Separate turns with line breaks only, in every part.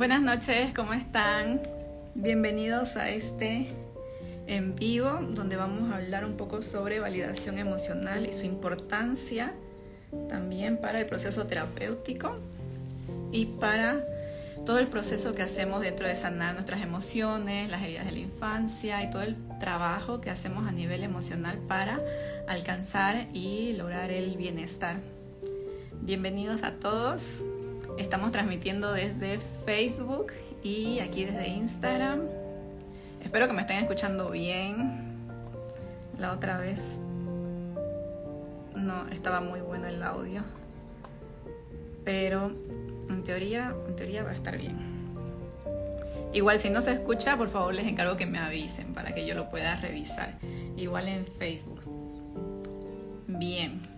Buenas noches, ¿cómo están? Bienvenidos a este en vivo donde vamos a hablar un poco sobre validación emocional y su importancia también para el proceso terapéutico y para todo el proceso que hacemos dentro de sanar nuestras emociones, las heridas de la infancia y todo el trabajo que hacemos a nivel emocional para alcanzar y lograr el bienestar. Bienvenidos a todos. Estamos transmitiendo desde Facebook y aquí desde Instagram. Espero que me estén escuchando bien. La otra vez no estaba muy bueno el audio, pero en teoría va a estar bien. Igual si no se escucha, por favor les encargo que me avisen para que yo lo pueda revisar. Igual en Facebook. Bien.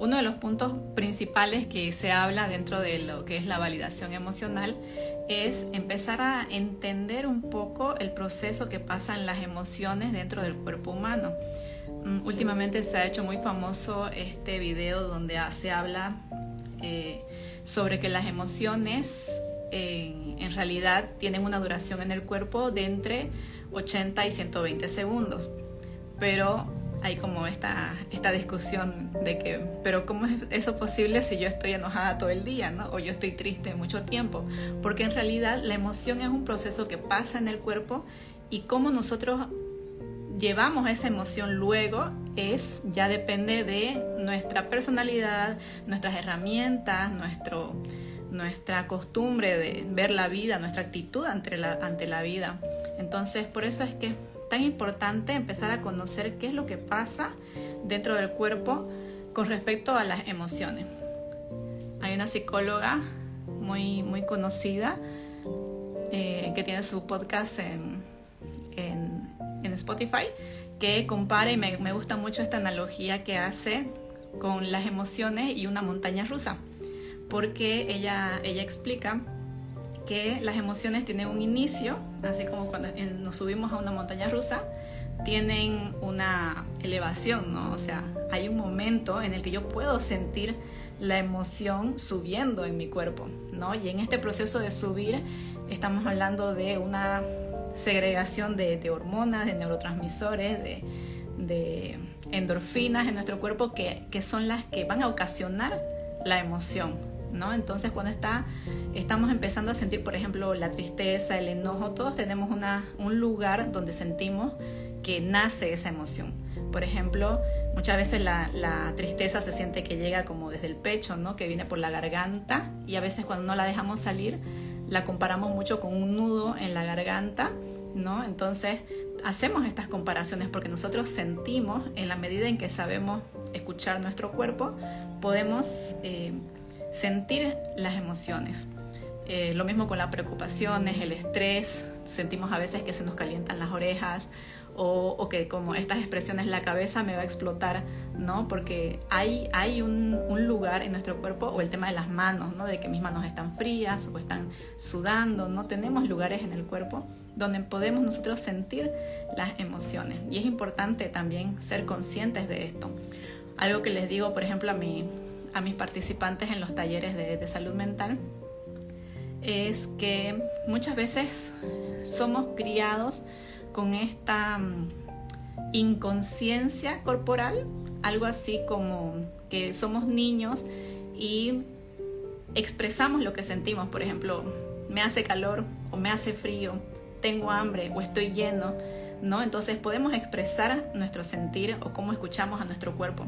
Uno de los puntos principales que se habla dentro de lo que es la validación emocional es empezar a entender un poco el proceso que pasan las emociones dentro del cuerpo humano. Últimamente se ha hecho muy famoso este video donde se habla sobre que las emociones en realidad tienen una duración en el cuerpo de entre 80 y 120 segundos. Pero hay como esta discusión de que, pero ¿cómo es eso posible si yo estoy enojada todo el día, ¿no? O yo estoy triste mucho tiempo? Porque en realidad la emoción es un proceso que pasa en el cuerpo y cómo nosotros llevamos esa emoción luego ya depende de nuestra personalidad, nuestras herramientas, nuestra costumbre de ver la vida, nuestra actitud ante la vida. Entonces, por eso es que tan importante empezar a conocer qué es lo que pasa dentro del cuerpo con respecto a las emociones. Hay una psicóloga muy conocida que tiene su podcast en Spotify que compara, y me gusta mucho esta analogía que hace con las emociones y una montaña rusa, porque ella explica que las emociones tienen un inicio, así como cuando nos subimos a una montaña rusa, tienen una elevación, ¿no? O sea, hay un momento en el que yo puedo sentir la emoción subiendo en mi cuerpo, ¿no? Y en este proceso de subir estamos hablando de una segregación de hormonas, de neurotransmisores, de endorfinas en nuestro cuerpo que son las que van a ocasionar la emoción, ¿no? Entonces cuando estamos empezando a sentir, por ejemplo, la tristeza, el enojo, todos tenemos un lugar donde sentimos que nace esa emoción. Por ejemplo, muchas veces la tristeza se siente que llega como desde el pecho, ¿no? Que viene por la garganta, y a veces cuando no la dejamos salir la comparamos mucho con un nudo en la garganta, ¿no? Entonces hacemos estas comparaciones porque nosotros sentimos, en la medida en que sabemos escuchar nuestro cuerpo, podemos sentir las emociones. Lo mismo con las preocupaciones, el estrés. Sentimos a veces que se nos calientan las orejas o que como estas expresiones, la cabeza me va a explotar, ¿no? Porque hay un lugar en nuestro cuerpo, o el tema de las manos, ¿no? De que mis manos están frías o están sudando, ¿no? Tenemos lugares en el cuerpo donde podemos nosotros sentir las emociones, y es importante también ser conscientes de esto. Algo que les digo, por ejemplo, a mis participantes en los talleres de salud mental, es que muchas veces somos criados con esta inconsciencia corporal, algo así como que somos niños y expresamos lo que sentimos. Por ejemplo, me hace calor o me hace frío, tengo hambre o estoy lleno, ¿no? Entonces podemos expresar nuestro sentir o cómo escuchamos a nuestro cuerpo.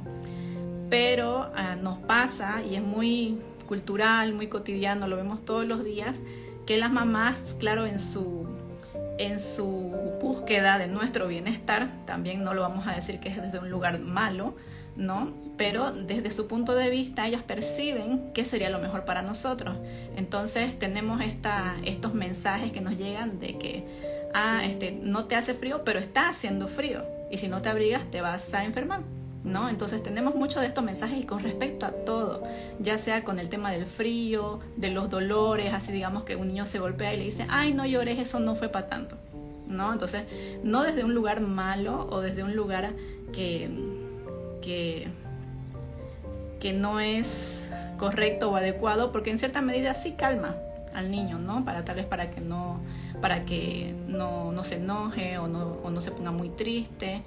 Pero nos pasa, y es muy cultural, muy cotidiano, lo vemos todos los días, que las mamás, claro, en su búsqueda de nuestro bienestar, también no lo vamos a decir que es desde un lugar malo, ¿no? Pero desde su punto de vista ellas perciben qué sería lo mejor para nosotros. Entonces tenemos estos mensajes que nos llegan de que no te hace frío, pero está haciendo frío, y si no te abrigas te vas a enfermar, ¿no? Entonces tenemos muchos de estos mensajes, y con respecto a todo, ya sea con el tema del frío, de los dolores, así digamos que un niño se golpea y le dice, ay, no llores, eso no fue para tanto, ¿no? Entonces, no desde un lugar malo o desde un lugar que no es correcto o adecuado, porque en cierta medida sí calma, al niño, ¿no? Tal vez para que no se enoje o no se ponga muy triste.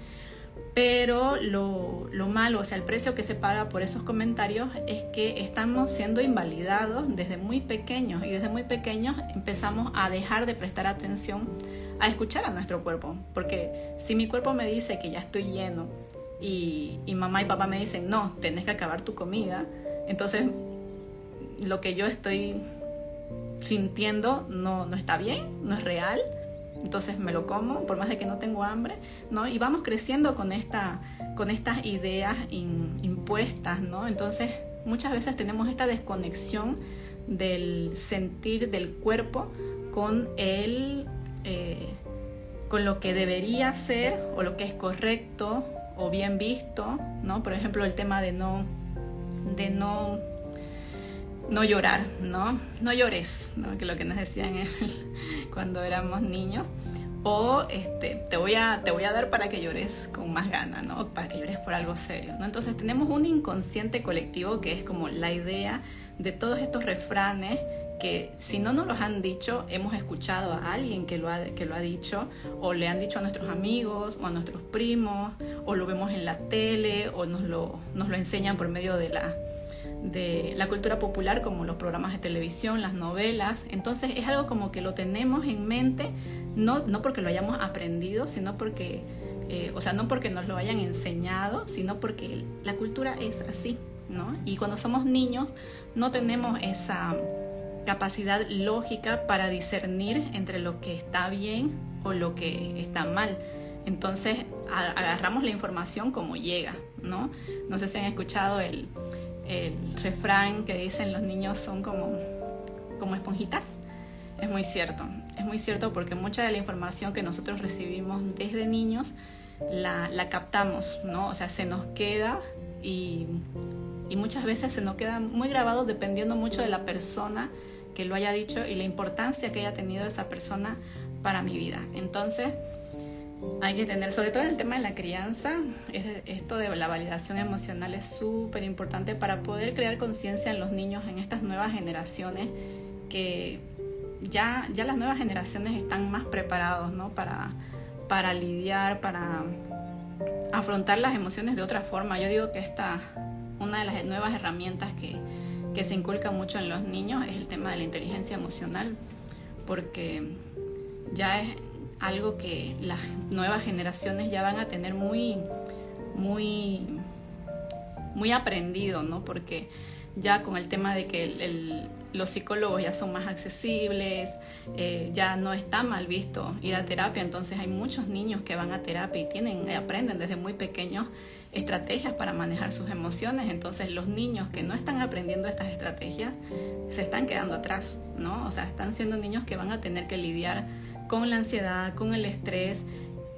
Pero lo malo, o sea, el precio que se paga por esos comentarios es que estamos siendo invalidados desde muy pequeños, y desde muy pequeños empezamos a dejar de prestar atención a escuchar a nuestro cuerpo, porque si mi cuerpo me dice que ya estoy lleno y mamá y papá me dicen no, tenés que acabar tu comida, entonces lo que yo estoy sintiendo no está bien, no es real. Entonces me lo como, por más de que no tengo hambre, ¿no? Y vamos creciendo con estas ideas impuestas, ¿no? Entonces muchas veces tenemos esta desconexión del sentir del cuerpo con con lo que debería ser o lo que es correcto o bien visto, ¿no? Por ejemplo, el tema de no llorar, ¿no? No llores, ¿no? Que lo que nos decían cuando éramos niños. O te voy a dar para que llores con más ganas, ¿no? Para que llores por algo serio, ¿no? Entonces tenemos un inconsciente colectivo que es como la idea de todos estos refranes que si no nos los han dicho, hemos escuchado a alguien que lo ha dicho, o le han dicho a nuestros amigos o a nuestros primos, o lo vemos en la tele, o nos lo enseñan por medio de la cultura popular, como los programas de televisión, las novelas. Entonces es algo como que lo tenemos en mente, no porque lo hayamos aprendido, sino porque, no porque nos lo hayan enseñado, sino porque la cultura es así, ¿no? Y cuando somos niños no tenemos esa capacidad lógica para discernir entre lo que está bien o lo que está mal. Entonces agarramos la información como llega, ¿no? No sé si han escuchado el refrán que dicen los niños son como esponjitas. Es muy cierto porque mucha de la información que nosotros recibimos desde niños la captamos, ¿no? O sea, se nos queda y muchas veces se nos queda muy grabado dependiendo mucho de la persona que lo haya dicho y la importancia que haya tenido esa persona para mi vida. Entonces hay que tener, sobre todo en el tema de la crianza, esto de la validación emocional es súper importante para poder crear conciencia en los niños, en estas nuevas generaciones, que ya las nuevas generaciones están más preparados, ¿no? para lidiar, para afrontar las emociones de otra forma. Yo digo que una de las nuevas herramientas que se inculca mucho en los niños es el tema de la inteligencia emocional, porque ya es algo que las nuevas generaciones ya van a tener muy aprendido, ¿no? Porque ya con el tema de que los psicólogos ya son más accesibles, ya no está mal visto ir a terapia, entonces hay muchos niños que van a terapia y aprenden desde muy pequeños estrategias para manejar sus emociones. Entonces los niños que no están aprendiendo estas estrategias se están quedando atrás, ¿no? O sea, están siendo niños que van a tener que lidiar con la ansiedad, con el estrés,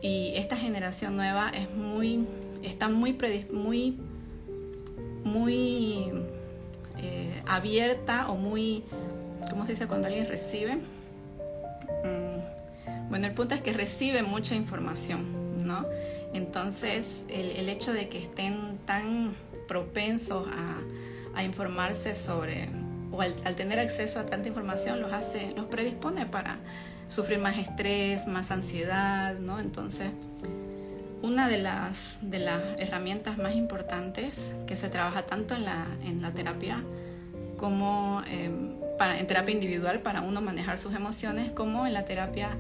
y esta generación nueva está muy abierta o muy, ¿cómo se dice cuando alguien recibe? Bueno, el punto es que recibe mucha información, ¿no? Entonces el hecho de que estén tan propensos a informarse sobre, o al tener acceso a tanta información, los predispone para sufrir más estrés, más ansiedad, ¿no? Entonces, una de las herramientas más importantes que se trabaja tanto en la terapia como en terapia individual para uno manejar sus emociones, como en la terapia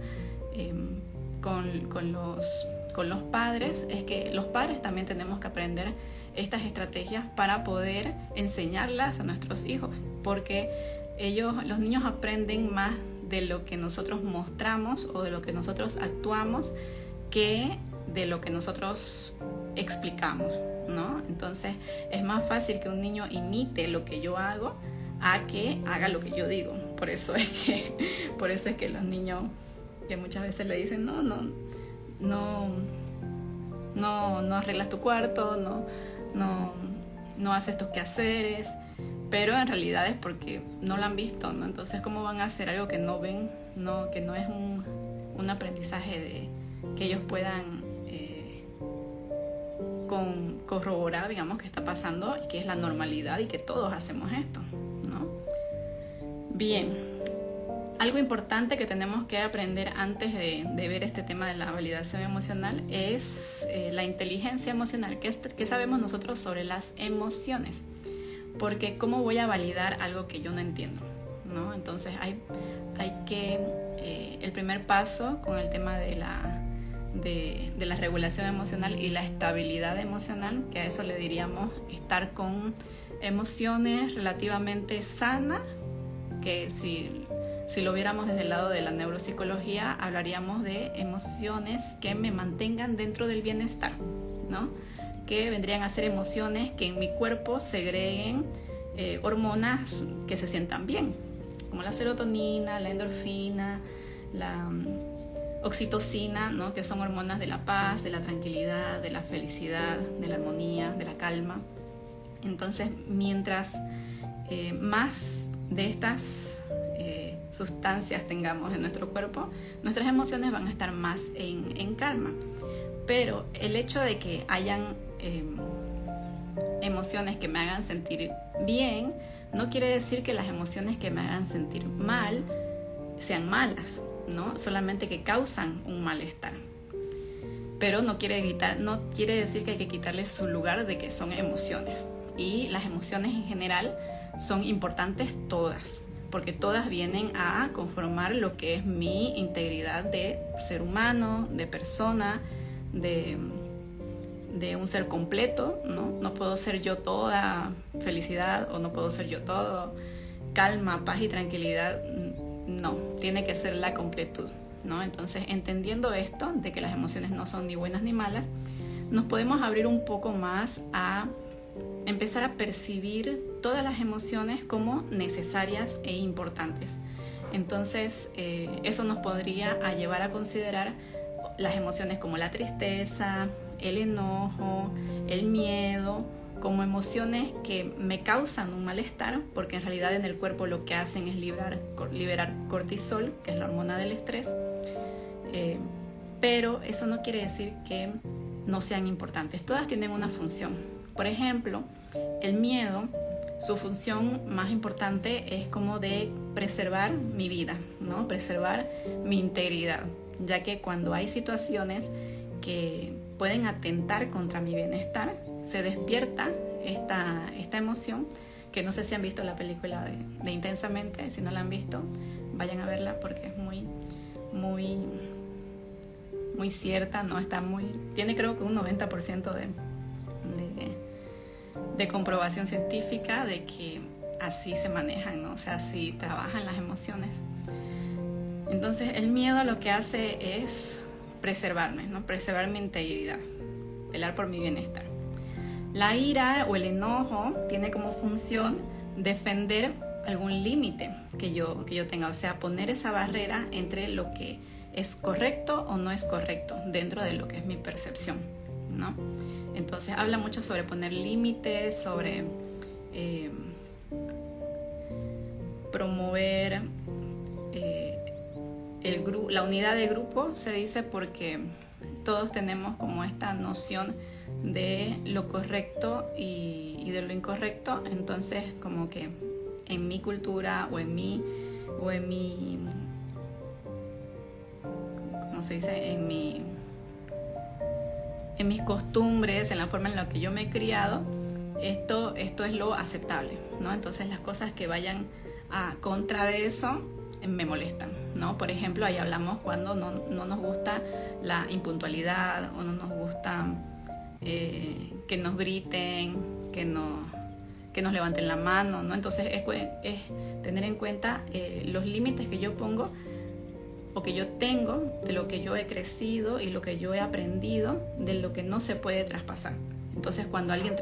con los padres, es que los padres también tenemos que aprender estas estrategias para poder enseñarlas a nuestros hijos, porque los niños aprenden más de lo que nosotros mostramos o de lo que nosotros actuamos que de lo que nosotros explicamos, ¿no? Entonces es más fácil que un niño imite lo que yo hago a que haga lo que yo digo. Por eso es que los niños, que muchas veces le dicen no arreglas tu cuarto, no haces tus quehaceres, pero en realidad es porque no lo han visto, ¿no? Entonces, ¿cómo van a hacer algo que no ven? Que no es un aprendizaje que ellos puedan corroborar, digamos, que está pasando y que es la normalidad y que todos hacemos esto, ¿no? Bien, algo importante que tenemos que aprender antes de ver este tema de la validación emocional es la inteligencia emocional. ¿Qué sabemos nosotros sobre las emociones? Porque ¿cómo voy a validar algo que yo no entiendo? ¿No? Entonces hay que, el primer paso con el tema de la regulación emocional y la estabilidad emocional, que a eso le diríamos estar con emociones relativamente sanas, que si lo viéramos desde el lado de la neuropsicología, hablaríamos de emociones que me mantengan dentro del bienestar, ¿no? Que vendrían a ser emociones que en mi cuerpo segreguen hormonas que se sientan bien, como la serotonina, la endorfina, la oxitocina, ¿no? Que son hormonas de la paz, de la tranquilidad, de la felicidad, de la armonía, de la calma. Entonces, mientras más de estas sustancias tengamos en nuestro cuerpo, nuestras emociones van a estar más en calma. Pero el hecho de que hayan emociones que me hagan sentir bien no quiere decir que las emociones que me hagan sentir mal sean malas, ¿no? Solamente que causan un malestar. Pero no quiere decir que hay que quitarles su lugar de que son emociones. Y las emociones en general son importantes todas, porque todas vienen a conformar lo que es mi integridad de ser humano, de persona, de un ser completo, ¿no? No puedo ser yo toda felicidad o no puedo ser yo todo calma, paz y tranquilidad. No, tiene que ser la completud, ¿no? Entonces, entendiendo esto, de que las emociones no son ni buenas ni malas, nos podemos abrir un poco más a empezar a percibir todas las emociones como necesarias e importantes. Entonces, eso nos podría llevar a considerar las emociones como la tristeza, el enojo, el miedo, como emociones que me causan un malestar, porque en realidad en el cuerpo lo que hacen es liberar cortisol, que es la hormona del estrés, pero eso no quiere decir que no sean importantes. Todas tienen una función. Por ejemplo, el miedo, su función más importante es como de preservar mi vida, ¿no? Preservar mi integridad, ya que cuando hay situaciones que pueden atentar contra mi bienestar, se despierta esta emoción, que no sé si han visto la película de Intensamente. Si no la han visto, vayan a verla porque es muy, muy, muy cierta, ¿no? Tiene creo que un 90% de comprobación científica de que así se manejan, ¿no? O sea, así trabajan las emociones. Entonces, el miedo lo que hace es preservarme, ¿no? Preservar mi integridad, velar por mi bienestar. La ira o el enojo tiene como función defender algún límite que yo tenga, o sea, poner esa barrera entre lo que es correcto o no es correcto dentro de lo que es mi percepción, ¿no? Entonces habla mucho sobre poner límites, sobre promover la unidad de grupo, se dice, porque todos tenemos como esta noción de lo correcto y de lo incorrecto. Entonces, como que en mi cultura o en mi ¿cómo se dice? En mis costumbres, en la forma en la que yo me he criado, esto es lo aceptable, ¿no? Entonces las cosas que vayan a contra de eso me molestan, ¿no? Por ejemplo, ahí hablamos cuando no nos gusta la impuntualidad o no nos gusta que nos griten, que nos levanten la mano, ¿no? Entonces es tener en cuenta los límites que yo pongo o que yo tengo, de lo que yo he crecido y lo que yo he aprendido, de lo que no se puede traspasar. Entonces, cuando alguien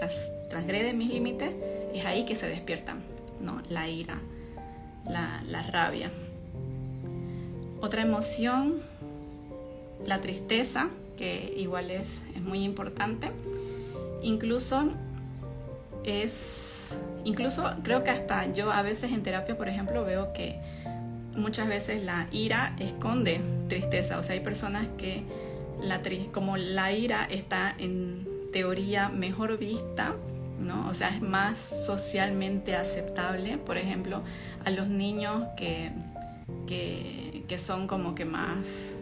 transgrede mis límites, es ahí que se despiertan, ¿no? La ira, la rabia. Otra emoción, la tristeza, que igual es muy importante. Incluso creo que hasta yo a veces en terapia, por ejemplo, veo que muchas veces la ira esconde tristeza. O sea, hay personas que como la ira está en teoría mejor vista, ¿no? O sea, es más socialmente aceptable. Por ejemplo, a los niños que que son como que más,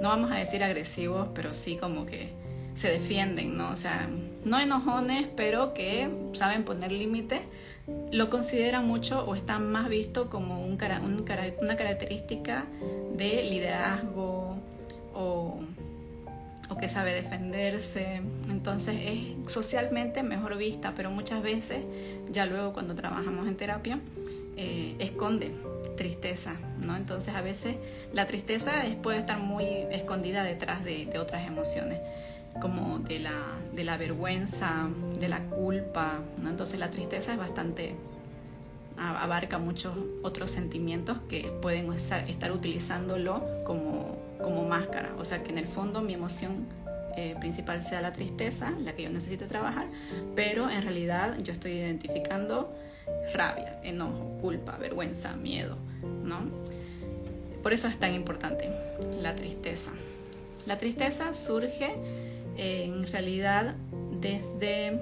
no vamos a decir agresivos, pero sí como que se defienden, ¿no? O sea, no enojones, pero que saben poner límites, lo consideran mucho o está más visto como una característica de liderazgo o que sabe defenderse. Entonces es socialmente mejor vista, pero muchas veces, ya luego cuando trabajamos en terapia, esconde tristeza, ¿no? Entonces a veces la tristeza puede estar muy escondida detrás de otras emociones, como de la vergüenza, de la culpa, ¿no? Entonces la tristeza es bastante, abarca muchos otros sentimientos que pueden estar utilizándolo como máscara. O sea que en el fondo mi emoción principal sea la tristeza, la que yo necesite trabajar, pero en realidad yo estoy identificando rabia, enojo, culpa, vergüenza, miedo, ¿no? Por eso es tan importante la tristeza. La tristeza surge en realidad desde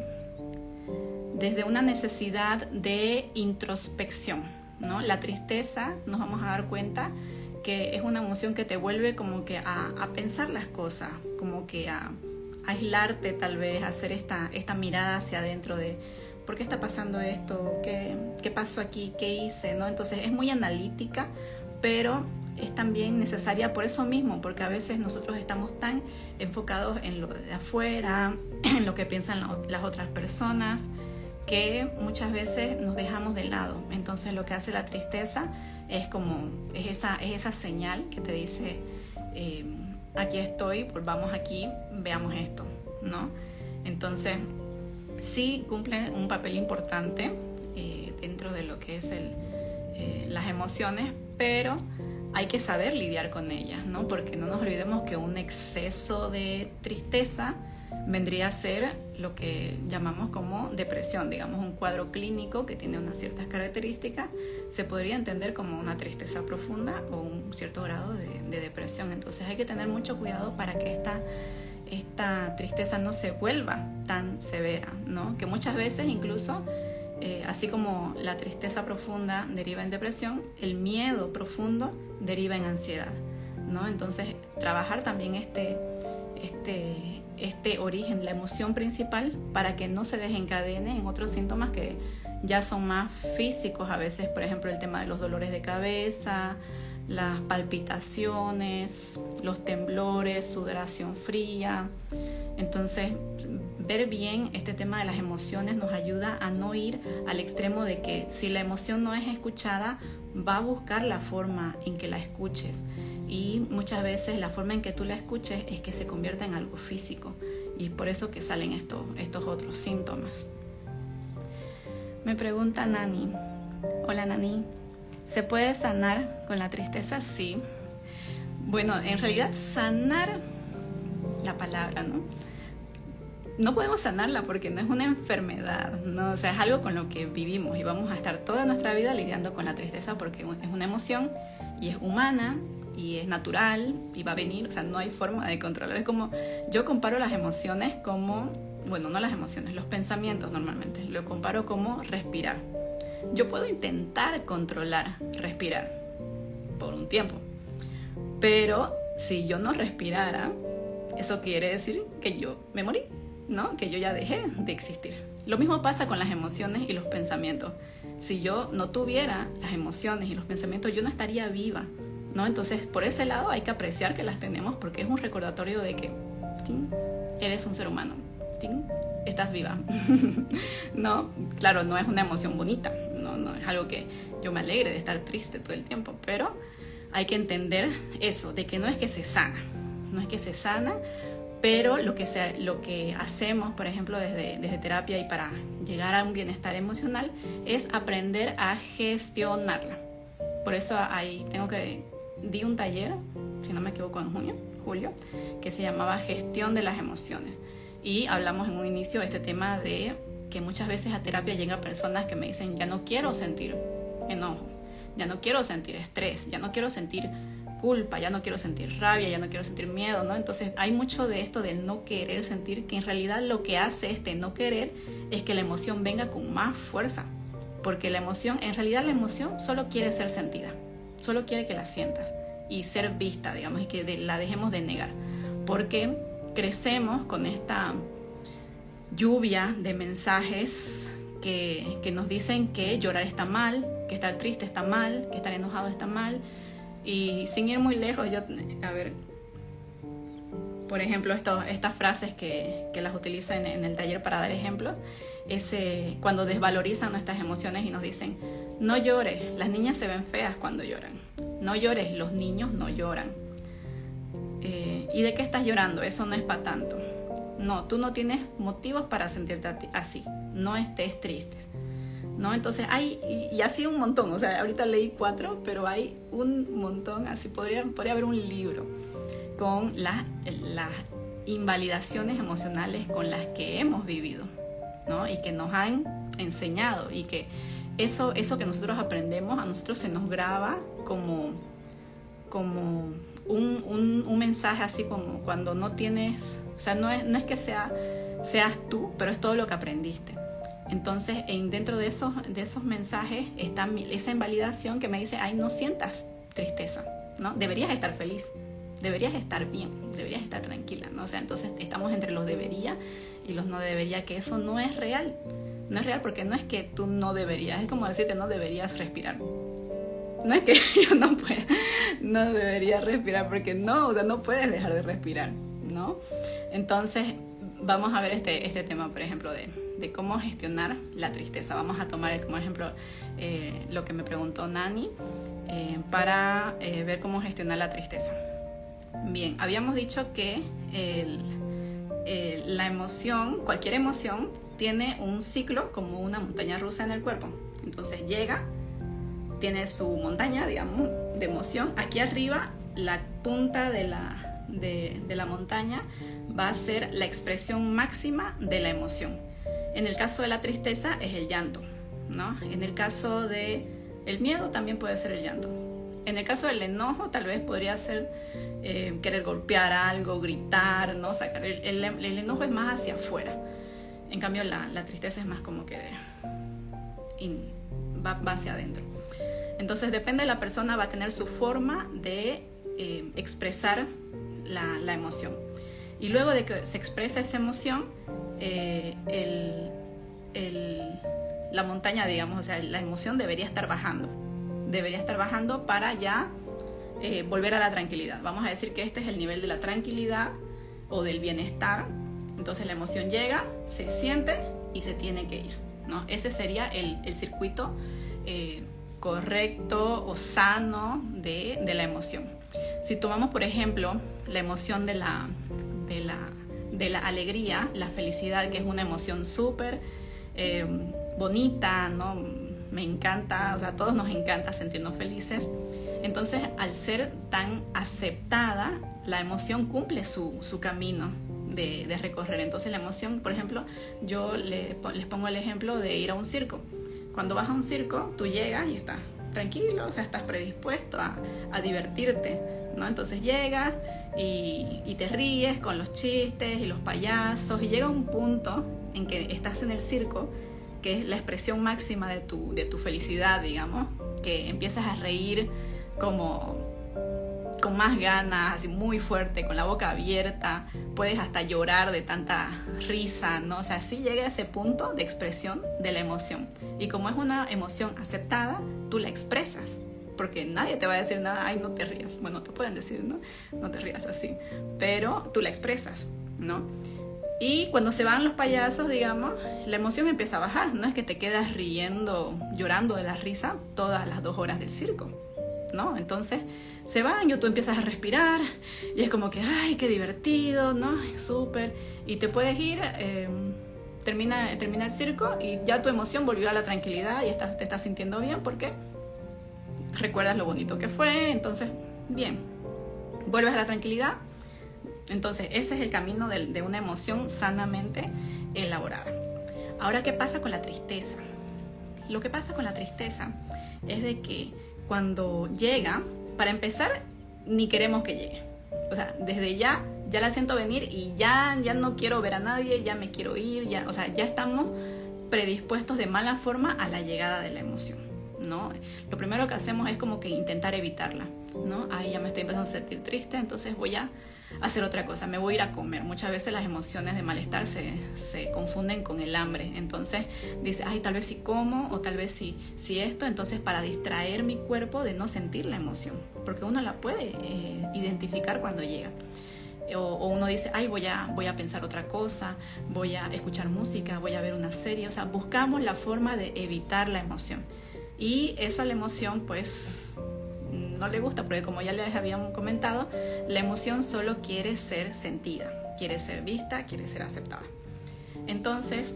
una necesidad de introspección, ¿no? La tristeza, nos vamos a dar cuenta que es una emoción que te vuelve como que a pensar las cosas, como que a aislarte tal vez, a hacer esta mirada hacia adentro de ¿por qué está pasando esto? ¿Qué pasó aquí? ¿Qué hice? ¿No? Entonces es muy analítica, pero es también necesaria por eso mismo, porque a veces nosotros estamos tan enfocados en lo de afuera, en lo que piensan las otras personas, que muchas veces nos dejamos de lado. Entonces lo que hace la tristeza es esa señal que te dice, aquí estoy, volvamos aquí, veamos esto, ¿no? Entonces sí cumple un papel importante dentro de lo que es las emociones, pero hay que saber lidiar con ellas, ¿no? Porque no nos olvidemos que un exceso de tristeza vendría a ser lo que llamamos como depresión, digamos un cuadro clínico que tiene unas ciertas características, se podría entender como una tristeza profunda o un cierto grado de depresión. Entonces hay que tener mucho cuidado para que esta tristeza no se vuelva tan severa, ¿no? Que muchas veces incluso, así como la tristeza profunda deriva en depresión, el miedo profundo deriva en ansiedad, ¿no? Entonces trabajar también este origen, la emoción principal, para que no se desencadene en otros síntomas que ya son más físicos a veces, por ejemplo el tema de los dolores de cabeza, las palpitaciones, los temblores, sudoración fría. Entonces ver bien este tema de las emociones nos ayuda a no ir al extremo de que si la emoción no es escuchada, va a buscar la forma en que la escuches, y muchas veces la forma en que tú la escuches es que se convierta en algo físico, y es por eso que salen estos otros síntomas. Me pregunta Nani. Hola Nani, ¿se puede sanar con la tristeza? Sí. Bueno, en realidad sanar, la palabra, ¿no? No podemos sanarla porque no es una enfermedad, ¿no? O sea, es algo con lo que vivimos y vamos a estar toda nuestra vida lidiando con la tristeza porque es una emoción y es humana y es natural y va a venir, o sea, no hay forma de controlar. Es como, yo comparo las emociones como, bueno, no las emociones, los pensamientos normalmente, lo comparo como respirar. Yo puedo intentar controlar, respirar por un tiempo, pero si yo no respirara, eso quiere decir que yo me morí, ¿no? Que yo ya dejé de existir. Lo mismo pasa con las emociones y los pensamientos. Si yo no tuviera las emociones y los pensamientos, yo no estaría viva, ¿no? Entonces, por ese lado hay que apreciar que las tenemos porque es un recordatorio de que ¡ting!, eres un ser humano, ¡ting!, estás viva. No, claro, no es una emoción bonita, no es algo que yo me alegre de estar triste todo el tiempo, pero hay que entender eso, de que no es que se sana, pero lo que hacemos, por ejemplo, desde terapia y para llegar a un bienestar emocional, es aprender a gestionarla. Por eso di un taller, si no me equivoco, en julio, que se llamaba Gestión de las Emociones. Y hablamos en un inicio de este tema de que muchas veces a terapia llegan personas que me dicen, ya no quiero sentir enojo, ya no quiero sentir estrés, ya no quiero sentir culpa, ya no quiero sentir rabia, ya no quiero sentir miedo, ¿no? Entonces hay mucho de esto de no querer sentir, que en realidad lo que hace este no querer es que la emoción venga con más fuerza, porque la emoción, en realidad la emoción solo quiere ser sentida, solo quiere que la sientas y ser vista, digamos, y que la dejemos de negar, porque crecemos con esta lluvia de mensajes que nos dicen que llorar está mal, que estar triste está mal, que estar enojado está mal. Y sin ir muy lejos, por ejemplo, estas frases que las utilizo en el taller para dar ejemplos, cuando desvalorizan nuestras emociones y nos dicen: no llores, las niñas se ven feas cuando lloran, no llores, los niños no lloran. ¿Y de qué estás llorando? Eso no es para tanto. No, tú no tienes motivos para sentirte así, no estés triste, ¿no? Entonces hay, y así un montón, o sea, ahorita leí 4, pero hay un montón, así podría haber un libro con las invalidaciones emocionales con las que hemos vivido, ¿no? Y que nos han enseñado, y que eso que nosotros aprendemos, a nosotros se nos graba como un mensaje, así como cuando no tienes, o sea, no es que seas tú, pero es todo lo que aprendiste. Entonces, dentro de esos mensajes está esa invalidación que me dice: ay, no sientas tristeza, ¿no? Deberías estar feliz, deberías estar bien, deberías estar tranquila, ¿no? O sea, entonces estamos entre los debería y los no debería, que eso no es real. No es real, porque no es que tú no deberías, es como decirte: no deberías respirar. No es que yo no debería respirar, porque no, o sea, no puedes dejar de respirar, ¿no? Entonces, vamos a ver este tema, por ejemplo, de cómo gestionar la tristeza. Vamos a tomar como ejemplo lo que me preguntó Nani para ver cómo gestionar la tristeza. Bien, habíamos dicho que la emoción, cualquier emoción, tiene un ciclo como una montaña rusa en el cuerpo. Entonces llega, tiene su montaña, digamos, de emoción. Aquí arriba, la punta de la montaña va a ser la expresión máxima de la emoción. En el caso de la tristeza es el llanto, ¿no? En el caso del miedo también puede ser el llanto. En el caso del enojo tal vez podría ser querer golpear algo, gritar, ¿no? Sacar el enojo es más hacia afuera. En cambio la tristeza es más como que va hacia adentro. Entonces depende de la persona, va a tener su forma de expresar la emoción. Y luego de que se expresa esa emoción, la montaña, digamos, o sea, la emoción debería estar bajando para ya volver a la tranquilidad. Vamos a decir que este es el nivel de la tranquilidad o del bienestar. Entonces la emoción llega, se siente y se tiene que ir, ¿no? Ese sería el circuito correcto o sano de la emoción. Si tomamos, por ejemplo, la emoción de la alegría, la felicidad, que es una emoción súper bonita, ¿no? Me encanta, o sea, a todos nos encanta sentirnos felices. Entonces, al ser tan aceptada, la emoción cumple su camino de recorrer. Entonces, la emoción, por ejemplo, yo les pongo el ejemplo de ir a un circo. Cuando vas a un circo, tú llegas y estás tranquilo, o sea, estás predispuesto a divertirte, ¿no? Entonces llegas y te ríes con los chistes y los payasos, y llega un punto en que estás en el circo, que es la expresión máxima de tu felicidad, digamos, que empiezas a reír como con más ganas, así muy fuerte, con la boca abierta, puedes hasta llorar de tanta risa, ¿no? O sea, sí llega a ese punto de expresión de la emoción. Y como es una emoción aceptada, tú la expresas, porque nadie te va a decir nada: ay, no te rías. Bueno, te pueden decir, ¿no? No te rías así, pero tú la expresas, ¿no? Y cuando se van los payasos, digamos, la emoción empieza a bajar. No es que te quedas riendo, llorando de la risa todas las 2 horas del circo, ¿no? Entonces se van y tú empiezas a respirar y es como que, ay, qué divertido, ¿no? Súper. Y te puedes ir, termina el circo y ya tu emoción volvió a la tranquilidad y te estás sintiendo bien porque recuerdas lo bonito que fue. Entonces, bien, vuelves a la tranquilidad. Entonces, ese es el camino de una emoción sanamente elaborada. Ahora, ¿qué pasa con la tristeza? Lo que pasa con la tristeza es de que cuando llega, para empezar, ni queremos que llegue. O sea, desde ya la siento venir y ya no quiero ver a nadie, ya me quiero ir, ya, o sea, ya estamos predispuestos de mala forma a la llegada de la emoción, ¿no? Lo primero que hacemos es como que intentar evitarla, ¿no? Ahí ya me estoy empezando a sentir triste, entonces voy a hacer otra cosa, me voy a ir a comer. Muchas veces las emociones de malestar se confunden con el hambre, entonces dice, ay, tal vez si como, o tal vez si esto, entonces para distraer mi cuerpo de no sentir la emoción, porque uno la puede identificar cuando llega. O uno dice, ay, voy a pensar otra cosa, voy a escuchar música, voy a ver una serie. O sea, buscamos la forma de evitar la emoción. Y eso a la emoción, pues, no le gusta, porque como ya les habíamos comentado, la emoción solo quiere ser sentida, quiere ser vista, quiere ser aceptada. Entonces,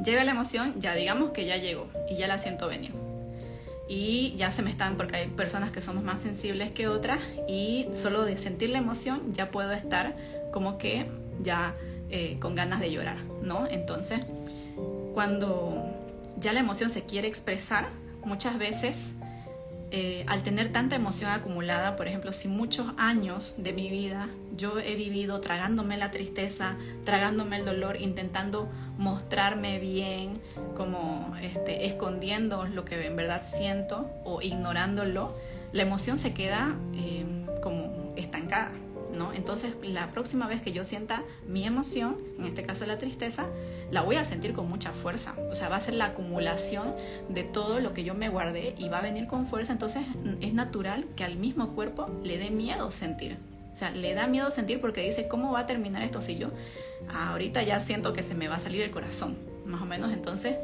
llega la emoción, ya digamos que ya llegó y ya la siento venir. Y ya se me están, porque hay personas que somos más sensibles que otras, y solo de sentir la emoción ya puedo estar como que ya con ganas de llorar, ¿no? Entonces, cuando ya la emoción se quiere expresar, muchas veces al tener tanta emoción acumulada, por ejemplo, si muchos años de mi vida yo he vivido tragándome la tristeza, tragándome el dolor, intentando mostrarme bien, como escondiendo lo que en verdad siento o ignorándolo, la emoción se queda como estancada, ¿no? Entonces, la próxima vez que yo sienta mi emoción, en este caso la tristeza, la voy a sentir con mucha fuerza. O sea, va a ser la acumulación de todo lo que yo me guardé y va a venir con fuerza. Entonces, es natural que al mismo cuerpo le dé miedo sentir. O sea, le da miedo sentir porque dice, ¿cómo va a terminar esto si yo ahorita ya siento que se me va a salir el corazón? Más o menos, entonces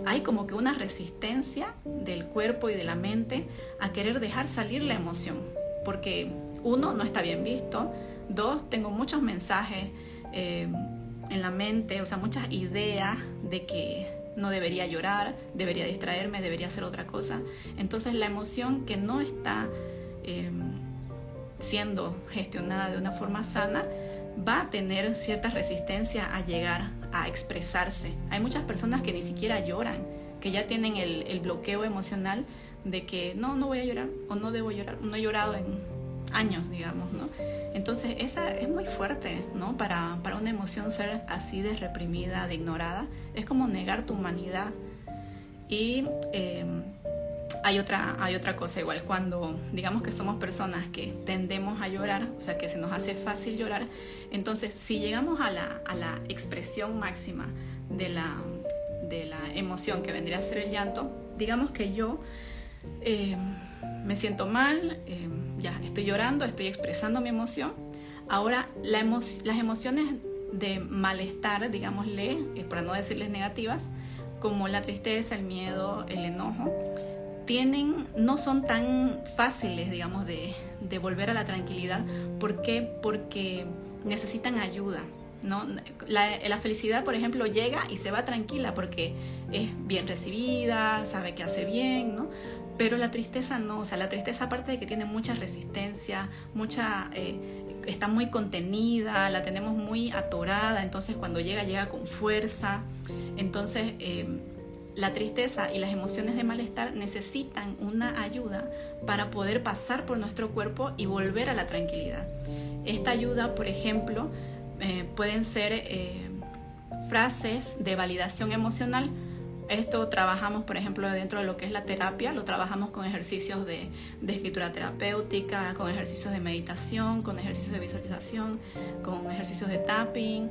hay como que una resistencia del cuerpo y de la mente a querer dejar salir la emoción, porque uno, no está bien visto, dos, tengo muchos mensajes en la mente, o sea, muchas ideas de que no debería llorar, debería distraerme, debería hacer otra cosa. Entonces la emoción que no está siendo gestionada de una forma sana va a tener cierta resistencia a llegar a expresarse. Hay muchas personas que ni siquiera lloran, que ya tienen el bloqueo emocional de que no voy a llorar o no debo llorar, no he llorado en años, digamos, ¿no? Entonces esa es muy fuerte, ¿no? Para una emoción ser así de reprimida, de ignorada, es como negar tu humanidad. Y hay otra cosa igual, cuando digamos que somos personas que tendemos a llorar, o sea que se nos hace fácil llorar, entonces si llegamos a la expresión máxima de la emoción que vendría a ser el llanto, digamos que yo me siento mal, ya estoy llorando, estoy expresando mi emoción. Ahora las emociones de malestar, digámosle, para no decirles negativas, como la tristeza, el miedo, el enojo, no son tan fáciles, digamos, de volver a la tranquilidad. ¿Por qué? Porque necesitan ayuda, ¿no? La felicidad, por ejemplo, llega y se va tranquila porque es bien recibida, sabe que hace bien, ¿no? Pero la tristeza no, o sea, la tristeza, aparte de que tiene mucha resistencia, está muy contenida, la tenemos muy atorada, entonces cuando llega con fuerza. Entonces la tristeza y las emociones de malestar necesitan una ayuda para poder pasar por nuestro cuerpo y volver a la tranquilidad. Esta ayuda, por ejemplo, pueden ser frases de validación emocional. Esto trabajamos, por ejemplo, dentro de lo que es la terapia, lo trabajamos con ejercicios de escritura terapéutica, con ejercicios de meditación, con ejercicios de visualización, con ejercicios de tapping,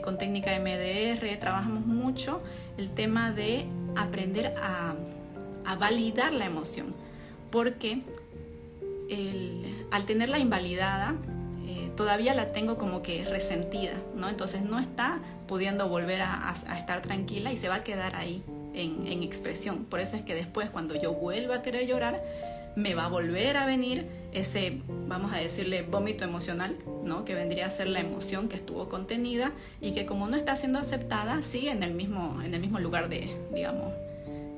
con técnica MDR. Trabajamos mucho el tema de aprender a validar la emoción, porque al tenerla invalidada, todavía la tengo como que resentida, ¿no? Entonces no está pudiendo volver a estar tranquila y se va a quedar ahí en expresión. Por eso es que después, cuando yo vuelva a querer llorar, me va a volver a venir ese, vamos a decirle, vómito emocional, ¿no? Que vendría a ser la emoción que estuvo contenida y que, como no está siendo aceptada, sigue en el mismo lugar de, digamos,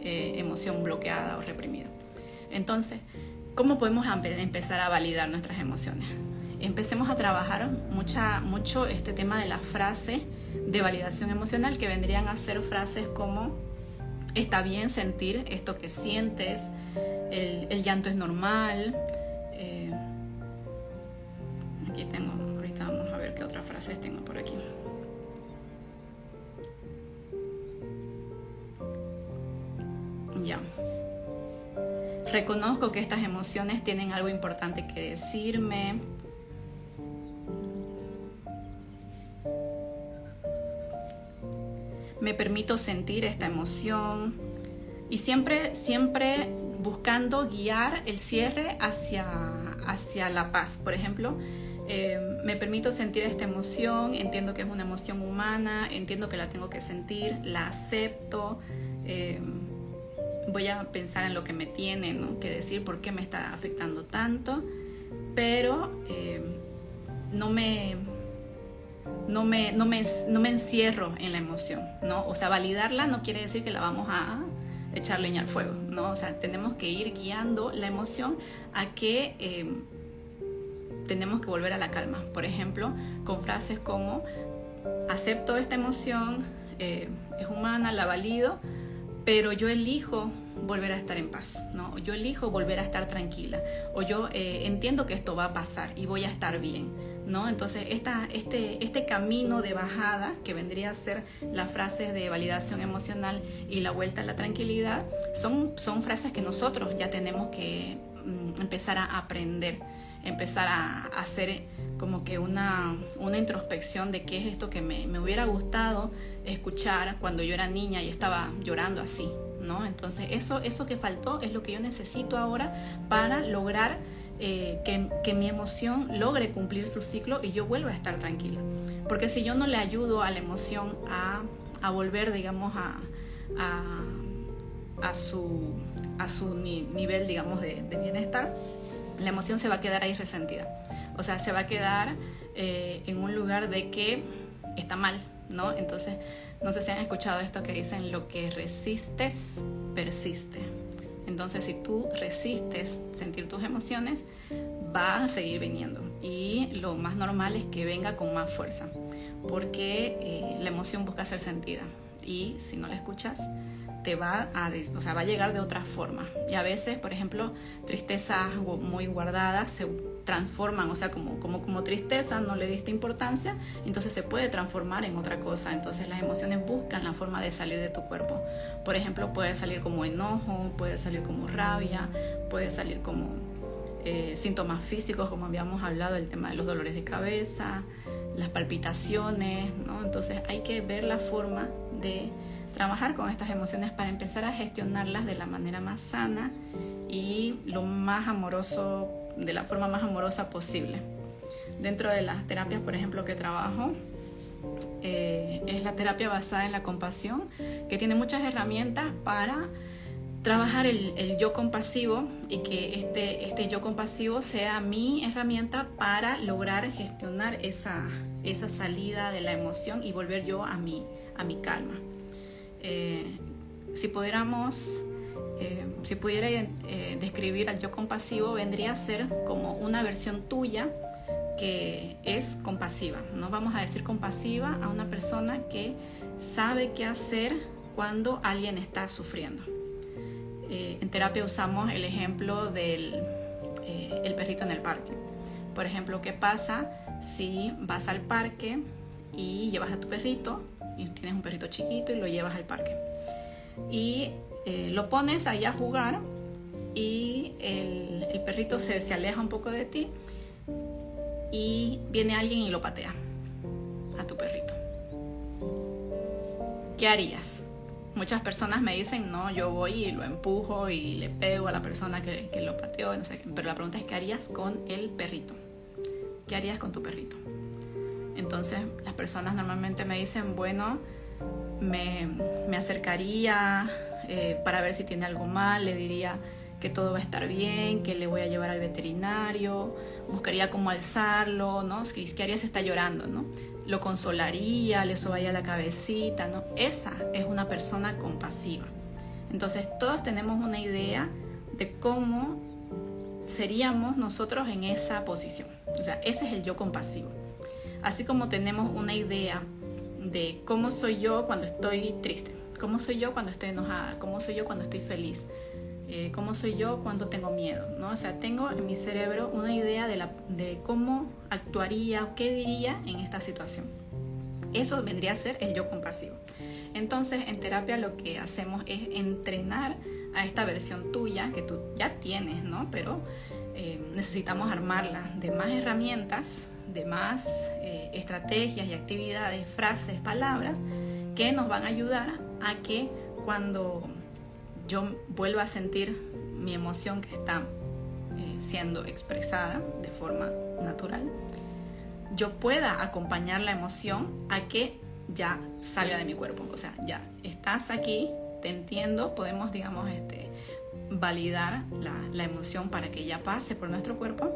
emoción bloqueada o reprimida. Entonces, ¿cómo podemos empezar a validar nuestras emociones? Empecemos a trabajar mucho este tema de las frases de validación emocional, que vendrían a ser frases como: está bien sentir esto que sientes, el llanto es normal. Aquí tengo, ahorita vamos a ver qué otras frases tengo por aquí. Ya. Reconozco que estas emociones tienen algo importante que decirme. Me permito sentir esta emoción. Y siempre buscando guiar el cierre hacia la paz. Por ejemplo, me permito sentir esta emoción, entiendo que es una emoción humana, entiendo que la tengo que sentir, la acepto, voy a pensar en lo que me tiene, ¿no?, que decir, por qué me está afectando tanto, pero no me encierro en la emoción, ¿no? O sea, validarla no quiere decir que la vamos a echar leña al fuego, ¿no? O sea, tenemos que ir guiando la emoción a que tenemos que volver a la calma. Por ejemplo, con frases como: acepto esta emoción, es humana, la valido, pero yo elijo volver a estar en paz, ¿no? Yo elijo volver a estar tranquila, o yo entiendo que esto va a pasar y voy a estar bien, ¿no? Entonces este camino de bajada, que vendría a ser las frases de validación emocional y la vuelta a la tranquilidad, son frases que nosotros ya tenemos que empezar a aprender, empezar a hacer como que una introspección de qué es esto que me hubiera gustado escuchar cuando yo era niña y estaba llorando así, ¿no? Entonces eso que faltó es lo que yo necesito ahora para lograr que mi emoción logre cumplir su ciclo y yo vuelva a estar tranquila. Porque si yo no le ayudo a la emoción a volver, digamos, a su nivel, digamos, de bienestar, la emoción se va a quedar ahí resentida. O sea, se va a quedar en un lugar de que está mal, ¿no? Entonces, no sé si han escuchado esto que dicen: lo que resistes, persiste. Entonces, si tú resistes sentir tus emociones, va a seguir viniendo. Y lo más normal es que venga con más fuerza, porque la emoción busca ser sentida. Y si no la escuchas, va a llegar de otra forma. Y a veces, por ejemplo, tristezas muy guardadas se transforman, o sea, como tristeza no le diste importancia, entonces se puede transformar en otra cosa. Entonces las emociones buscan la forma de salir de tu cuerpo. Por ejemplo, puede salir como enojo, puede salir como rabia, puede salir como síntomas físicos, como habíamos hablado, el tema de los dolores de cabeza, las palpitaciones, ¿no? Entonces hay que ver la forma de trabajar con estas emociones para empezar a gestionarlas de la manera más sana y de la forma más amorosa posible. Dentro de las terapias, por ejemplo, que trabajo, es la terapia basada en la compasión, que tiene muchas herramientas para trabajar el yo compasivo, y que este yo compasivo sea mi herramienta para lograr gestionar esa salida de la emoción y volver yo a mi calma. Si pudiera describir al yo compasivo, vendría a ser como una versión tuya que es compasiva. No vamos a decir compasiva a una persona que sabe qué hacer cuando alguien está sufriendo. En terapia usamos el ejemplo del el perrito en el parque. Por ejemplo, ¿qué pasa si vas al parque y llevas a tu perrito, y tienes un perrito chiquito y lo llevas al parque y lo pones ahí a jugar, y el perrito se aleja un poco de ti y viene alguien y lo patea a tu perrito? ¿Qué harías? Muchas personas me dicen: no, yo voy y lo empujo y le pego a la persona que lo pateó, no sé qué. Pero la pregunta es: ¿qué harías con el perrito? ¿Qué harías con tu perrito? Entonces las personas normalmente me dicen: bueno, me acercaría para ver si tiene algo mal, le diría que todo va a estar bien, que le voy a llevar al veterinario, buscaría cómo alzarlo, ¿no? ¿Qué haría si está llorando, ¿no? Lo consolaría, le sobaría la cabecita, ¿no? Esa es una persona compasiva. Entonces todos tenemos una idea de cómo seríamos nosotros en esa posición. O sea, ese es el yo compasivo. Así como tenemos una idea de cómo soy yo cuando estoy triste, cómo soy yo cuando estoy enojada, cómo soy yo cuando estoy feliz, cómo soy yo cuando tengo miedo, ¿no? O sea, tengo en mi cerebro una idea de cómo actuaría o qué diría en esta situación. Eso vendría a ser el yo compasivo. Entonces, en terapia lo que hacemos es entrenar a esta versión tuya que tú ya tienes, ¿no? Pero necesitamos armarla de más herramientas, de más estrategias y actividades, frases, palabras que nos van a ayudar a que cuando yo vuelva a sentir mi emoción que está siendo expresada de forma natural, yo pueda acompañar la emoción a que ya salga de mi cuerpo. O sea, ya estás aquí, te entiendo, podemos, digamos, validar la emoción para que ya pase por nuestro cuerpo,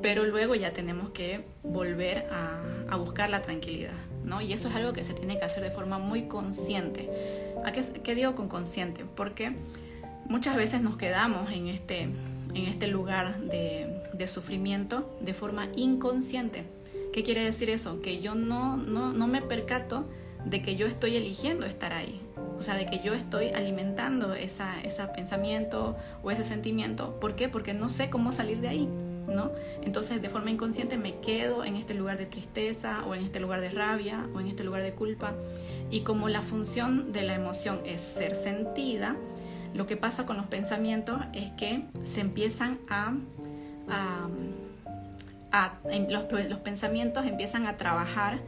pero luego ya tenemos que volver a buscar la tranquilidad, ¿no? Y eso es algo que se tiene que hacer de forma muy consciente. ¿Qué digo con consciente? Porque muchas veces nos quedamos en este lugar de sufrimiento de forma inconsciente. ¿Qué quiere decir eso? Que yo no me percato de que yo estoy eligiendo estar ahí. O sea, de que yo estoy alimentando ese pensamiento o ese sentimiento. ¿Por qué? Porque no sé cómo salir de ahí, ¿no? Entonces, de forma inconsciente me quedo en este lugar de tristeza, o en este lugar de rabia, o en este lugar de culpa. Y como la función de la emoción es ser sentida, lo que pasa con los pensamientos es que se empiezan los pensamientos empiezan a trabajar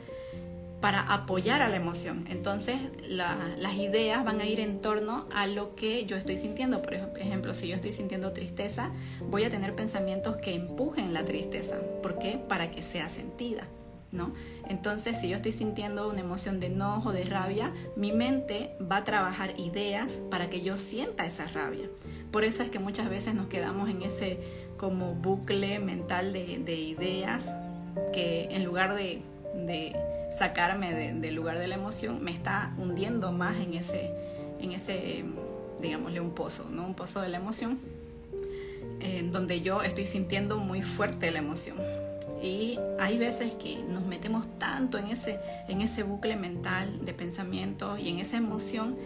para apoyar a la emoción. Entonces las ideas van a ir en torno a lo que yo estoy sintiendo. Por ejemplo, si yo estoy sintiendo tristeza, voy a tener pensamientos que empujen la tristeza. ¿Por qué? Para que sea sentida, ¿no? Entonces, si yo estoy sintiendo una emoción de enojo, de rabia, mi mente va a trabajar ideas para que yo sienta esa rabia. Por eso es que muchas veces nos quedamos en ese como bucle mental de ideas que en lugar de sacarme del lugar de la emoción, me está hundiendo más en ese digámosle un pozo, ¿no? Un pozo de la emoción, donde yo estoy sintiendo muy fuerte la emoción. Y hay veces que nos metemos tanto en ese bucle mental de pensamientos y en esa emoción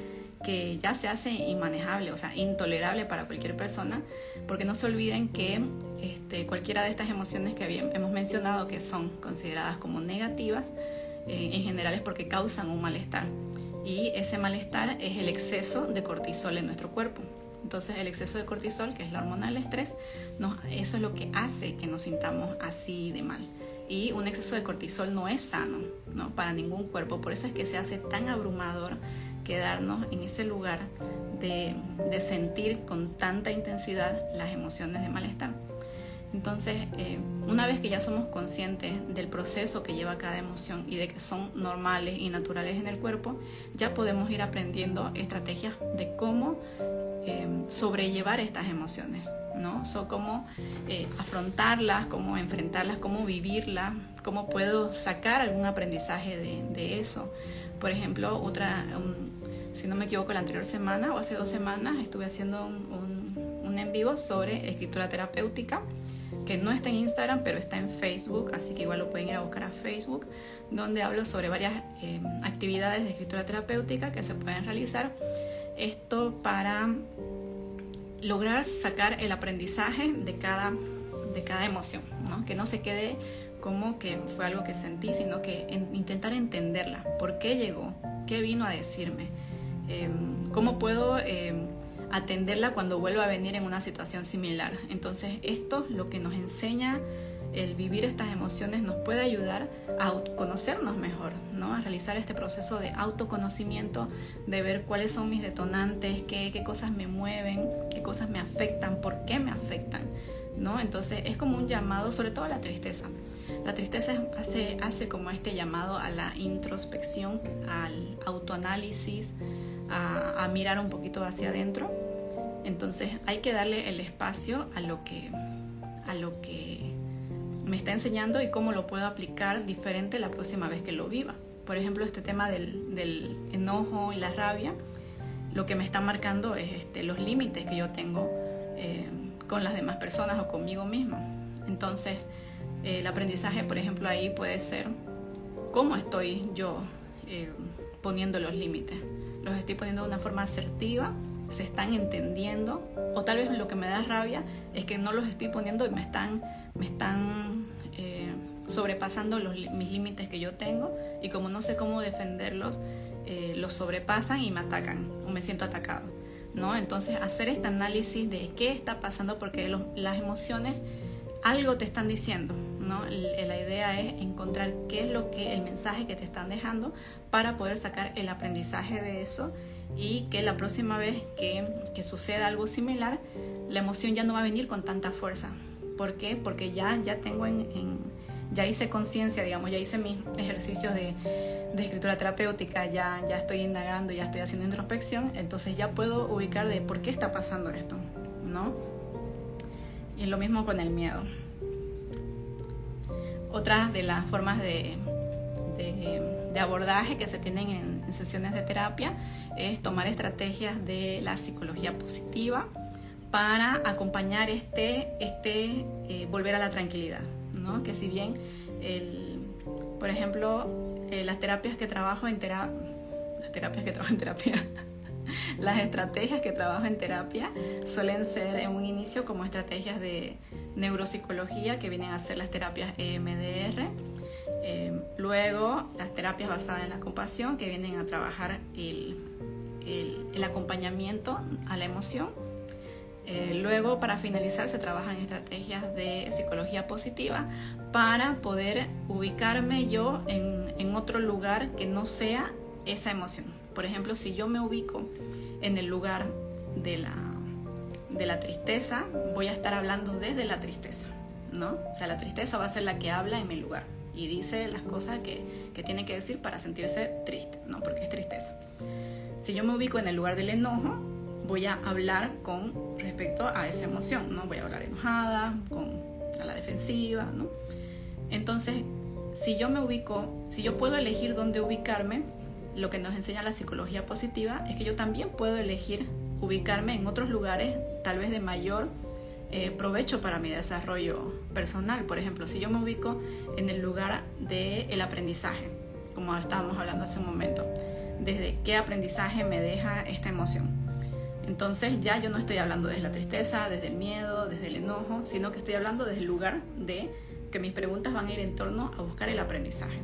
que ya se hace inmanejable, o sea, intolerable para cualquier persona, porque no se olviden que cualquiera de estas emociones que hemos mencionado, que son consideradas como negativas, en general es porque causan un malestar, y ese malestar es el exceso de cortisol en nuestro cuerpo. Entonces el exceso de cortisol, que es la hormona del estrés, eso es lo que hace que nos sintamos así de mal. Y un exceso de cortisol no es sano, ¿no? Para ningún cuerpo. Por eso es que se hace tan abrumador quedarnos en ese lugar de sentir con tanta intensidad las emociones de malestar. Entonces, una vez que ya somos conscientes del proceso que lleva cada emoción y de que son normales y naturales en el cuerpo, ya podemos ir aprendiendo estrategias de cómo sobrellevar estas emociones, ¿no? Cómo afrontarlas, cómo enfrentarlas, cómo vivirlas, cómo puedo sacar algún aprendizaje de eso. Por ejemplo, si no me equivoco, la anterior semana o hace 2 semanas estuve haciendo un en vivo sobre escritura terapéutica, que no está en Instagram, pero está en Facebook, así que igual lo pueden ir a buscar a Facebook, donde hablo sobre varias actividades de escritura terapéutica que se pueden realizar. Esto para lograr sacar el aprendizaje de cada emoción, ¿no? Que no se quede como que fue algo que sentí, sino que intentar entenderla. ¿Por qué llegó? ¿Qué vino a decirme? ¿Cómo puedo atenderla cuando vuelva a venir en una situación similar? Entonces esto, lo que nos enseña el vivir estas emociones, nos puede ayudar a conocernos mejor, ¿no? A realizar este proceso de autoconocimiento, de ver cuáles son mis detonantes, qué cosas me mueven, qué cosas me afectan, por qué me afectan, ¿no? Entonces es como un llamado, sobre todo a la tristeza. La tristeza hace como este llamado a la introspección, al autoanálisis, a mirar un poquito hacia adentro. Entonces hay que darle el espacio a lo que me está enseñando y cómo lo puedo aplicar diferente la próxima vez que lo viva. Por ejemplo, este tema del enojo y la rabia, lo que me está marcando es los límites que yo tengo con las demás personas o conmigo misma. Entonces, el aprendizaje, por ejemplo, ahí puede ser cómo estoy yo poniendo los límites. Los estoy poniendo de una forma asertiva, se están entendiendo, o tal vez lo que me da rabia es que no los estoy poniendo y me están sobrepasando mis límites que yo tengo, y como no sé cómo defenderlos, lo sobrepasan y me atacan o me siento atacado, ¿no? Entonces hacer este análisis de qué está pasando, porque las emociones algo te están diciendo, ¿no? La idea es encontrar qué es el mensaje que te están dejando para poder sacar el aprendizaje de eso, y que la próxima vez que suceda algo similar, la emoción ya no va a venir con tanta fuerza. ¿Por qué? Porque ya tengo ya hice conciencia, digamos, ya hice mis ejercicios de escritura terapéutica, ya estoy indagando, ya estoy haciendo introspección, entonces ya puedo ubicar de por qué está pasando esto, ¿no? Y es lo mismo con el miedo. Otra de las formas de abordaje que se tienen en sesiones de terapia es tomar estrategias de la psicología positiva para acompañar volver a la tranquilidad, ¿no? Que si bien, por ejemplo, las estrategias que trabajo en terapia suelen ser en un inicio como estrategias de neuropsicología, que vienen a ser las terapias EMDR. Luego las terapias basadas en la compasión, que vienen a trabajar el acompañamiento a la emoción. Luego, para finalizar, se trabajan estrategias de psicología positiva para poder ubicarme yo en otro lugar que no sea esa emoción. Por ejemplo, si yo me ubico en el lugar de la tristeza, voy a estar hablando desde la tristeza, ¿no? O sea, la tristeza va a ser la que habla en mi lugar y dice las cosas que tiene que decir para sentirse triste, ¿no? Porque es tristeza. Si yo me ubico en el lugar del enojo, voy a hablar con respecto a esa emoción, ¿no? Voy a hablar enojada, a la defensiva, ¿no? Entonces, si yo puedo elegir dónde ubicarme, lo que nos enseña la psicología positiva es que yo también puedo elegir ubicarme en otros lugares, tal vez de mayor provecho para mi desarrollo personal. Por ejemplo, si yo me ubico en el lugar del aprendizaje, como estábamos hablando hace un momento, desde qué aprendizaje me deja esta emoción. Entonces ya yo no estoy hablando desde la tristeza, desde el miedo, desde el enojo, sino que estoy hablando desde el lugar de que mis preguntas van a ir en torno a buscar el aprendizaje.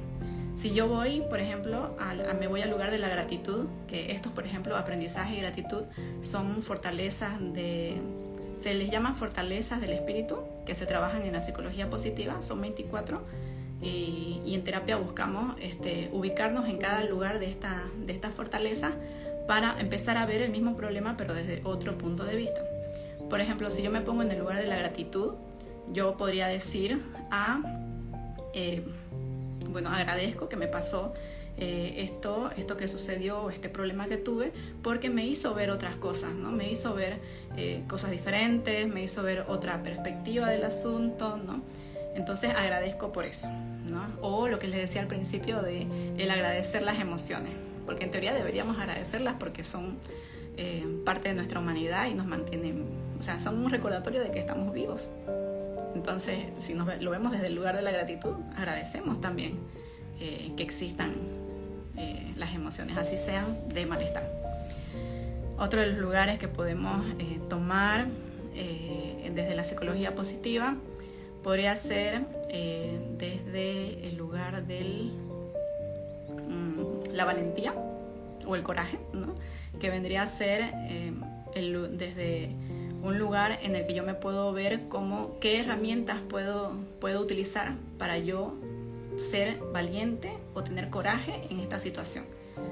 Si yo voy, por ejemplo, me voy al lugar de la gratitud, que estos, por ejemplo, aprendizaje y gratitud son fortalezas se les llama fortalezas del espíritu, que se trabajan en la psicología positiva, son 24, y en terapia buscamos ubicarnos en cada lugar de estas fortalezas para empezar a ver el mismo problema, pero desde otro punto de vista. Por ejemplo, si yo me pongo en el lugar de la gratitud, yo podría decir agradezco que me pasó esto que sucedió, este problema que tuve, porque me hizo ver otras cosas, ¿no? Me hizo ver cosas diferentes, me hizo ver otra perspectiva del asunto, ¿no? Entonces agradezco por eso, ¿no? O lo que les decía al principio de el agradecer las emociones, porque en teoría deberíamos agradecerlas porque son parte de nuestra humanidad y nos mantienen, o sea, son un recordatorio de que estamos vivos. Entonces, si lo vemos desde el lugar de la gratitud, agradecemos también que existan las emociones, así sean de malestar. Otro de los lugares que podemos tomar desde la psicología positiva podría ser desde el lugar de la valentía o el coraje, ¿no? Que vendría a ser desde un lugar en el que yo me puedo ver qué herramientas puedo utilizar para yo ser valiente o tener coraje en esta situación.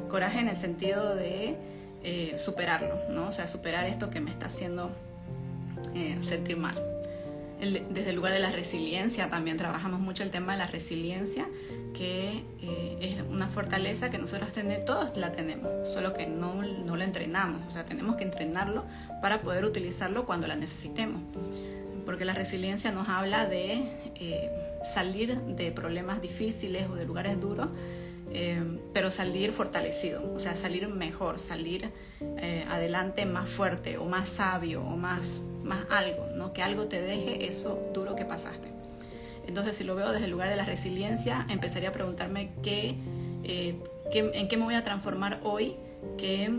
Coraje en el sentido de superarlo, ¿no? O sea, superar esto que me está haciendo sentir mal. Desde el lugar de la resiliencia también trabajamos mucho el tema de la resiliencia, que es una fortaleza que nosotros todos la tenemos, solo que no la entrenamos. O sea, tenemos que entrenarlo para poder utilizarlo cuando la necesitemos, porque la resiliencia nos habla de salir de problemas difíciles o de lugares duros, pero salir fortalecido, o sea, salir mejor, salir adelante más fuerte o más sabio o más algo, ¿no? Que algo te deje eso duro que pasaste. Entonces, si lo veo desde el lugar de la resiliencia, empezaría a preguntarme en qué me voy a transformar hoy, qué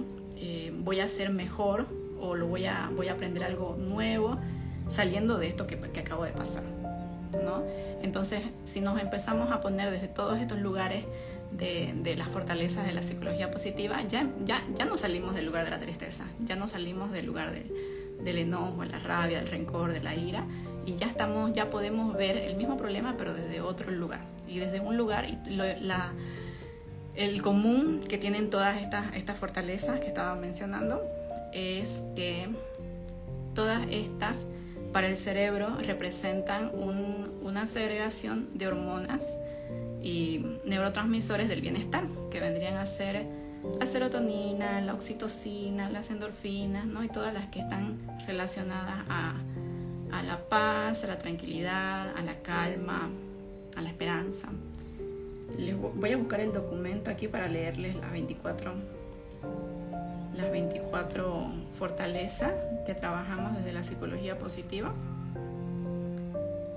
voy a hacer mejor o voy a aprender algo nuevo saliendo de esto que acabo de pasar, ¿no? Entonces, si nos empezamos a poner desde todos estos lugares de las fortalezas de la psicología positiva, ya no salimos del lugar de la tristeza, ya no salimos del lugar del enojo, de la rabia, del rencor, de la ira, y ya podemos ver el mismo problema pero desde otro lugar, y desde un lugar, el común que tienen todas estas fortalezas que estaba mencionando es que todas estas para el cerebro representan una segregación de hormonas y neurotransmisores del bienestar, que vendrían a ser la serotonina, la oxitocina, las endorfinas, ¿no? Y todas las que están relacionadas a la paz, a la tranquilidad, a la calma, a la esperanza. Voy a buscar el documento aquí para leerles las 24 fortalezas que trabajamos desde la psicología positiva,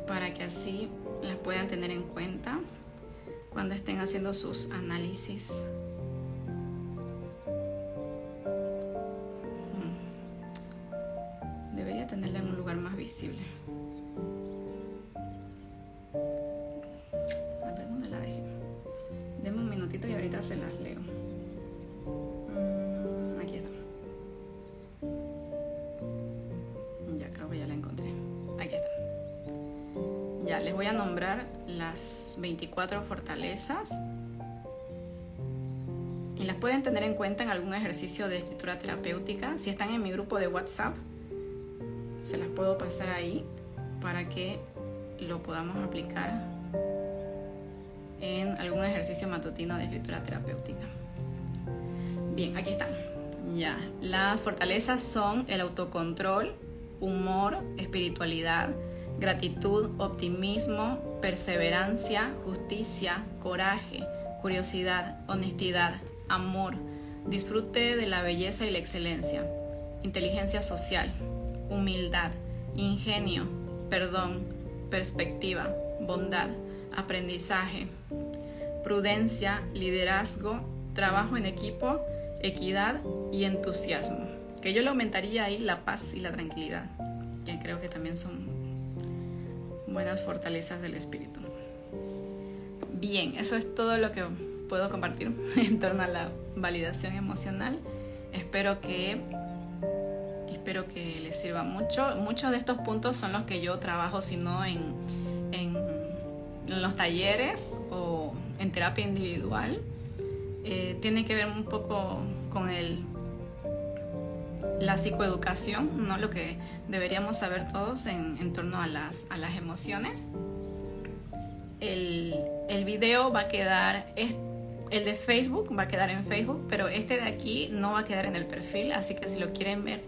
para que así las puedan tener en cuenta cuando estén haciendo sus análisis. Debería tenerla en un lugar más visible. A ver, ¿dónde la dejé? Denme un minutito y ahorita se las leo. Aquí está. Ya creo que ya la encontré. Aquí está. Ya, les voy a nombrar las 24 fortalezas y las pueden tener en cuenta en algún ejercicio de escritura terapéutica. Si están en mi grupo de WhatsApp, se las puedo pasar ahí para que lo podamos aplicar en algún ejercicio matutino de escritura terapéutica. Bien, aquí están. Ya, las fortalezas son el autocontrol, humor, espiritualidad, gratitud, optimismo, perseverancia, justicia, coraje, curiosidad, honestidad, amor, disfrute de la belleza y la excelencia, inteligencia social, humildad, ingenio, perdón, perspectiva, bondad, aprendizaje, prudencia, liderazgo, trabajo en equipo, equidad y entusiasmo. Que yo le aumentaría ahí la paz y la tranquilidad, que creo que también son buenas fortalezas del espíritu. Bien, eso es todo lo que puedo compartir en torno a la validación emocional. Espero que les sirva mucho. Muchos de estos puntos son los que yo trabajo, si no en los talleres o en terapia individual. Tiene que ver un poco con la psicoeducación, ¿no? Lo que deberíamos saber todos en torno a las emociones. El video va a quedar, el de Facebook va a quedar en Facebook, pero este de aquí no va a quedar en el perfil, así que si lo quieren ver,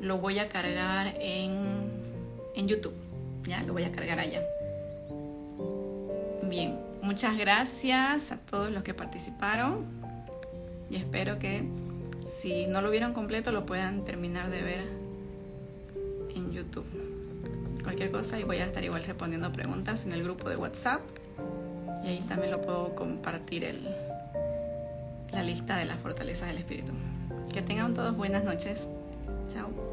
lo voy a cargar en YouTube, ya lo voy a cargar allá. Bien, muchas gracias a todos los que participaron y espero que si no lo vieron completo lo puedan terminar de ver en YouTube. Cualquier cosa, y voy a estar igual respondiendo preguntas en el grupo de WhatsApp, y ahí también lo puedo compartir la lista de las fortalezas del espíritu. Que tengan todos buenas noches. Chao.